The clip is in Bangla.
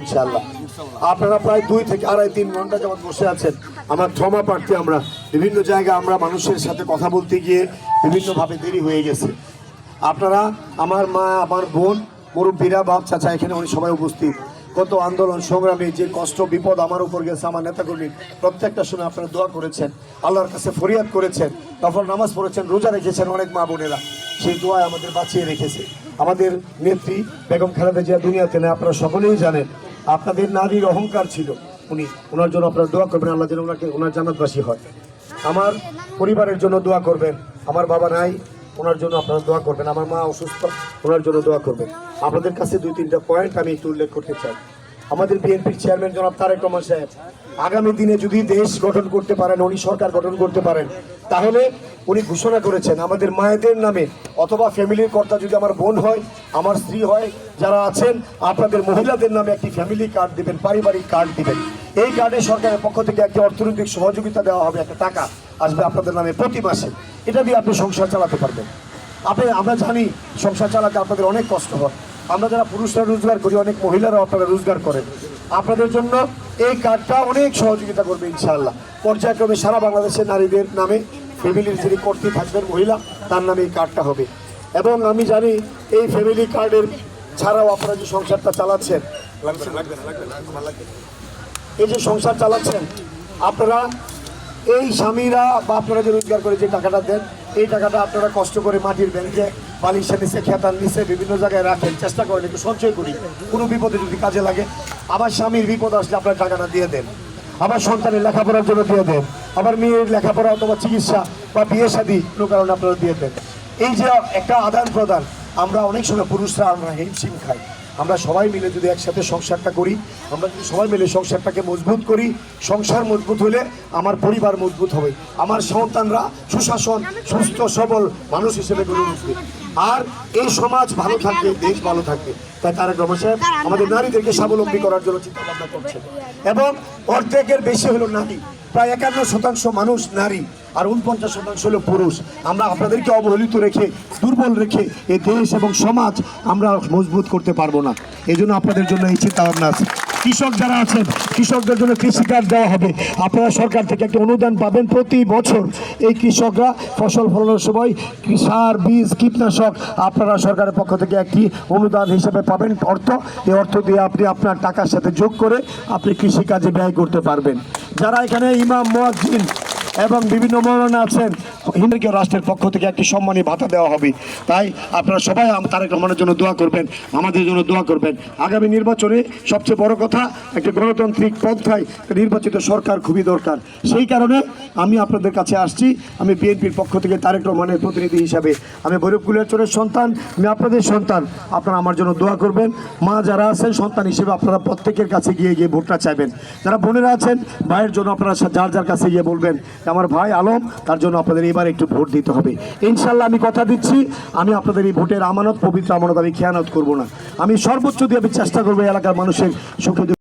ইনশাআল্লাহ। আপনারা প্রায় 2 থেকে 2.5-3 ঘন্টা যাবত বসে আছেন। আমার ক্ষমা প্রার্থী, আমরা বিভিন্ন জায়গায় আমরা মানুষের সাথে কথা বলতে গিয়ে বিভিন্নভাবে দেরি হয়ে গেছে। আপনারা, আমার মা, আমার বোন, মুরব্বীরা, বাপ, চাচা, এখানে উনি সবাই উপস্থিত। কত আন্দোলন সংগ্রামে যে কষ্ট বিপদ আমার উপর গেছে, আমার নেতাকর্মী প্রত্যেকটা সময় আপনারা দোয়া করেছেন, আল্লাহর কাছে ফরিয়াদ করেছেন, নফল নামাজ পড়েছেন, রোজা রেখেছেন। অনেক মা বোনেরা সেই দোয়ায় আমাদের বাঁচিয়ে রেখেছে। আমাদের নেত্রী বেগম খালেদা জিয়া দুনিয়াতে নেই, আপনারা সকলেই জানেন। আপনাদের নারীর অহংকার ছিল, ওনার জন্য আপনারা দোয়া করবেন, আল্লাহ যেন ওনার জান্নাতবাসী হয়। আমার পরিবারের জন্য দোয়া করবেন। আমার বাবা নাই, ওনার জন্য আপনারা দোয়া করবেন। আমার মা অসুস্থ, ওনার জন্য দোয়া করবেন। আপনাদের কাছে 2-3টা পয়েন্ট আমি একটু উল্লেখ করতে চাই। আমাদের বিএনপির চেয়ারম্যান জনাব তারেক রহমান সাহেব আগামী দিনে যদি দেশ গঠন করতে পারেন, উনি সরকার গঠন করতে পারেন, তাহলে উনি ঘোষণা করেছেন আমাদের মায়েদের নামে অথবা ফ্যামিলির কর্তা যদি আমার বোন হয়, আমার স্ত্রী হয়, যারা আছেন, আপনাদের মহিলাদের নামে একটি ফ্যামিলি কার্ড দিবেন, পারিবারিক কার্ড দিবেন। এই কার্ডে সরকারের পক্ষ থেকে একটি অর্থনৈতিক সহযোগিতা দেওয়া হবে, একটা টাকা আসবে আপনাদের নামে প্রতি মাসে। এটা দিয়ে আপনি সংসার চালাতে পারবেন। আমরা জানি সংসার চালাতে আপনাদের অনেক কষ্ট হয়। আমরা যারা পুরুষরা রোজগার করি, অনেক মহিলারাও আপনারা রোজগার করেন। আপনাদের জন্য এই কার্ডটা অনেক সহযোগিতা করবে ইনশাআল্লাহ। পর্যায়ক্রমে সারা বাংলাদেশের নারীদের নামে, ফ্যামিলির যিনি কর্তৃ থাকবেন মহিলা, তার নামে এই কার্ডটা হবে। এবং আমি জানি এই ফ্যামিলি কার্ডের ছাড়াও আপনারা যে সংসারটা চালাচ্ছেন, এই যে সংসার চালাচ্ছেন আপনারা, এই স্বামীরা বা আপনারা যে রোজগার করে যে টাকাটা দেন, এই টাকাটা আপনারা কষ্ট করে মাটির ব্যাংকে, বালিশের নিচে, খেতার নিচে বিভিন্ন জায়গায় রাখেন, চেষ্টা করেন একটু সঞ্চয় করি, কোনো বিপদে যদি কাজে লাগে। আবার স্বামীর বিপদ আসলে আপনার টাকাটা দিয়ে দেন, আবার সন্তানের লেখাপড়ার জন্য দিয়ে দেন, আবার মেয়ের লেখাপড়া অথবা চিকিৎসা বা বিয়ে শাদী কোনো কারণে আপনারা দিয়ে দেন। এই যে একটা আদান প্রদান, আমরা অনেক সময় পুরুষরা আমরা হিমশিম খাই। আমরা সবাই মিলে যদি একসাথে সংসারটা করি, আমরা যদি সবাই মিলে সংসারটাকে মজবুত করি, সংসার মজবুত হলে আমার পরিবার মজবুত হবে, আমার সন্তানরা সুশাসন, সুস্থ সবল মানুষ হিসেবে গড়ে উঠবে, আর এই সমাজ ভালো থাকবে, দেশ ভালো থাকবে। তাই তারেক রহমান সাহেব আমাদের নারীদেরকে স্বাবলম্বী করার জন্য চিন্তা ভাবনা করছেন। এবং অর্ধেকের বেশি হলো নারী, প্রায় 51% মানুষ নারী, আর 49% হলো পুরুষ। আমরা আপনাদেরকে অবহেলিত রেখে, দুর্বল রেখে এই দেশ এবং সমাজ আমরা মজবুত করতে পারবো না। এই জন্য আপনাদের জন্য এই চিন্তা ভাবনা আছে। কৃষক যারা আছেন, কৃষকদের জন্য কৃষি কার্ড দেওয়া হবে। আপনারা সরকার থেকে একটা অনুদান পাবেন প্রতি বছর। এই কৃষকরা ফসল ফলানোর সময় সার, বীজ, কীটনাশক আপনারা সরকারের পক্ষ থেকে একটি অনুদান হিসেবে পাবেন অর্থ। এই অর্থ দিয়ে আপনি আপনার টাকার সাথে যোগ করে আপনি কৃষিকাজে ব্যয় করতে পারবেন। যারা এখানে ইমাম, মুয়াজ্জিন এবং বিভিন্ন মৌলানা আছেন, হিন্দুকে রাষ্ট্রের পক্ষ থেকে একটি সম্মানী ভাতা দেওয়া হবে। তাই আপনারা সবাই তারেক রহমানের জন্য দোয়া করবেন, আমাদের জন্য দোয়া করবেন। আগামী নির্বাচনে সবচেয়ে বড় কথা, একটা গণতান্ত্রিক পন্থায় নির্বাচিত সরকার খুবই দরকার। সেই কারণে আমি আপনাদের কাছে আসছি। আমি বিএনপির পক্ষ থেকে তারেক রহমানের প্রতিনিধি হিসাবে, আমি ভৈরব কুলিয়ারচরের সন্তান, আমি আপনাদের সন্তান। আপনারা আমার জন্য দোয়া করবেন। মা যারা আছেন সন্তান হিসেবে আপনারা প্রত্যেকের কাছে গিয়ে ভোটটা চাইবেন। যারা বোনেরা আছেন, ভাইয়ের জন্য আপনারা যার যার কাছে গিয়ে বলবেন আমার ভাই আলম, তার জন্য আপনাদের এবার একটু ভোট দিতে হবে। ইনশাল্লাহ আমি কথা দিচ্ছি, আমি আপনাদের এই ভোটের আমানত, পবিত্র আমানত আমি খেয়ানত করব না। আমি সর্বোচ্চ দিয়ে আমি চেষ্টা করবো এলাকার মানুষের সুখে